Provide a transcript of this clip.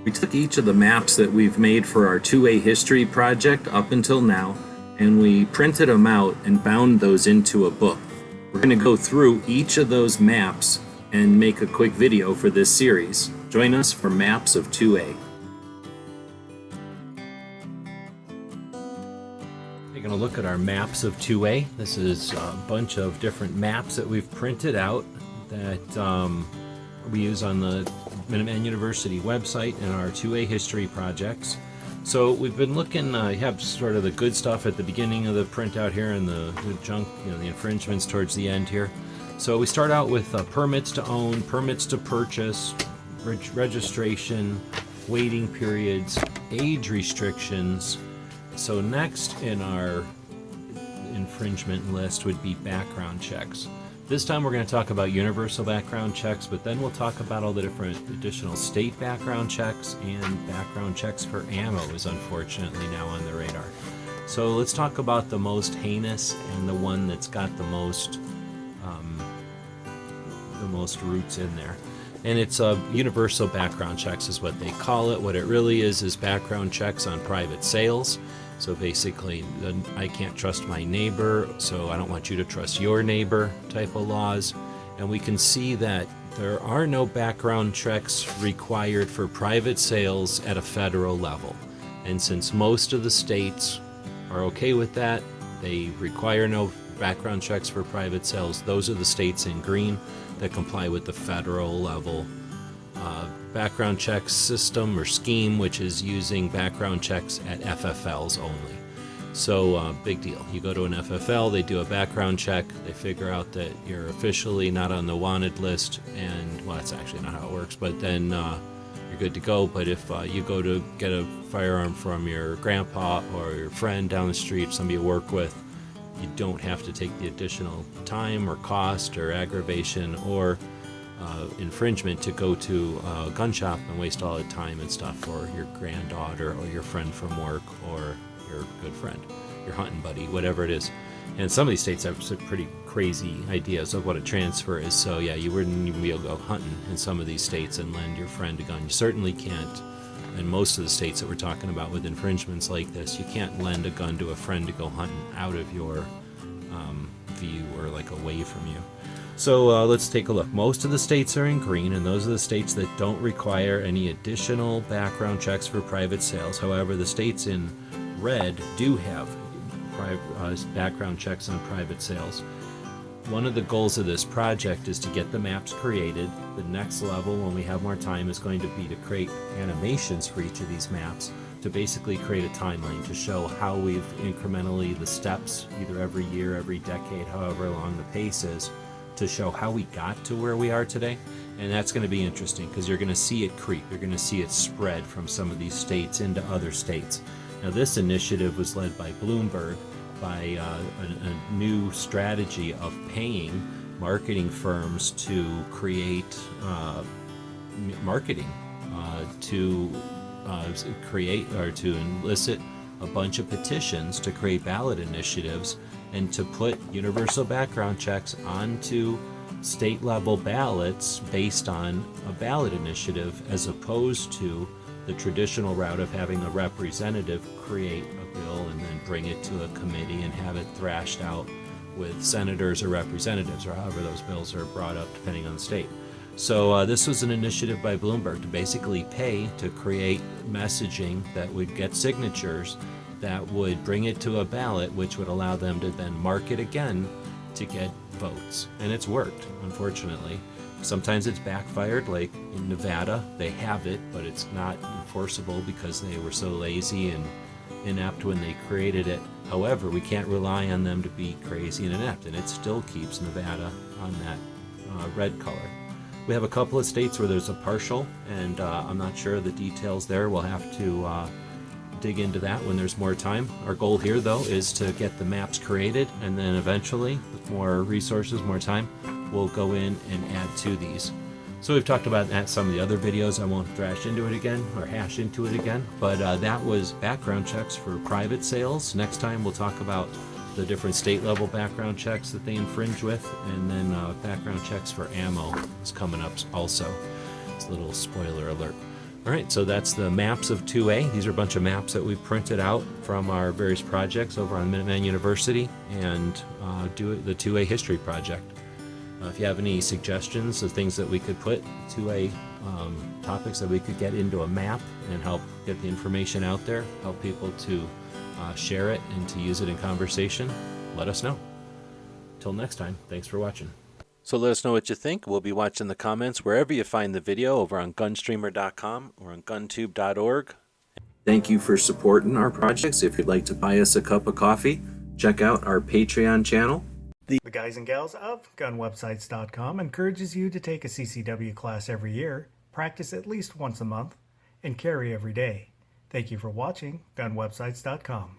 We took each of the maps that we've made for our 2A history project up until now, and we printed them out and bound those into a book. We're going to go through each of those maps and make a quick video for this series. Join us for Maps of 2A. Taking a look at our maps of 2A. This is a bunch of different maps that we've printed out that we use on the Minuteman University website in our 2A history projects. So we've been looking, have sort of the good stuff at the beginning of the printout here and the junk, the infringements towards the end here. So we start out with permits to own, permits to purchase, registration, waiting periods, age restrictions. So next in our infringement list would be background checks. This time we're going to talk about universal background checks, but then we'll talk about all the different additional state background checks, and background checks for ammo is unfortunately now on the radar. So let's talk about the most heinous and the one that's got the most roots in there. And it's universal background checks is what they call it. What it really is background checks on private sales. So basically, I can't trust my neighbor, so I don't want you to trust your neighbor type of laws. And we can see that there are no background checks required for private sales at a federal level. And since most of the states are okay with that, they require no background checks for private sales. Those are the states in green that comply with the federal level background check system or scheme, which is using background checks at FFLs only. So big deal. You go to an FFL, they do a background check, they figure out that you're officially not on the wanted list, and well, that's actually not how it works, but then you're good to go. But if you go to get a firearm from your grandpa or your friend down the street, somebody you work with, you don't have to take the additional time or cost or aggravation or infringement to go to a gun shop and waste all the time and stuff for your granddaughter or your friend from work or your good friend, your hunting buddy, whatever it is. And some of these states have some pretty crazy ideas of what a transfer is. So yeah, you wouldn't even be able to go hunting in some of these states and lend your friend a gun. You certainly can't in most of the states that we're talking about with infringements like this. You can't lend a gun to a friend to go hunting out of your view or like away from you. So let's take a look. Most of the states are in green, and those are the states that don't require any additional background checks for private sales. However, the states in red do have background checks on private sales. One of the goals of this project is to get the maps created. The next level, when we have more time, is going to be to create animations for each of these maps to basically create a timeline to show how we've incrementally, the steps, either every year, every decade, however long the pace is, to show how we got to where we are today. And that's going to be interesting because you're going to see it creep. You're going to see it spread from some of these states into other states. Now, this initiative was led by Bloomberg by a new strategy of paying marketing firms to create marketing to create or to elicit a bunch of petitions to create ballot initiatives and to put universal background checks onto state level ballots based on a ballot initiative, as opposed to the traditional route of having a representative create a bill and then bring it to a committee and have it thrashed out with senators or representatives, or however those bills are brought up depending on the state. So this was an initiative by Bloomberg to basically pay to create messaging that would get signatures that would bring it to a ballot, which would allow them to then mark it again to get votes. And it's worked, unfortunately. Sometimes it's backfired, like in Nevada, they have it, but it's not enforceable because they were so lazy and inept when they created it. However, we can't rely on them to be crazy and inept, and it still keeps Nevada on that red color. We have a couple of states where there's a partial, and I'm not sure the details there. We'll have to dig into that when there's more time. Our goal here, though, is to get the maps created, and then eventually, with more resources, more time, we'll go in and add to these. So we've talked about that in some of the other videos. I won't thrash into it again or hash into it again, but that was background checks for private sales. Next time we'll talk about the different state level background checks that they infringe with, and then background checks for ammo is coming up also. It's a little spoiler alert. All right, so that's the maps of 2A. These are a bunch of maps that we've printed out from our various projects over on Minuteman University and the 2A History Project. If you have any suggestions of things that we could put, 2A topics that we could get into a map and help get the information out there, help people to share it and to use it in conversation, let us know. Till next time, thanks for watching. So let us know what you think. We'll be watching the comments wherever you find the video, over on gunstreamer.com or on guntube.org. Thank you for supporting our projects. If you'd like to buy us a cup of coffee, check out our Patreon channel. The guys and gals of gunwebsites.com encourages you to take a CCW class every year, practice at least once a month, and carry every day. Thank you for watching gunwebsites.com.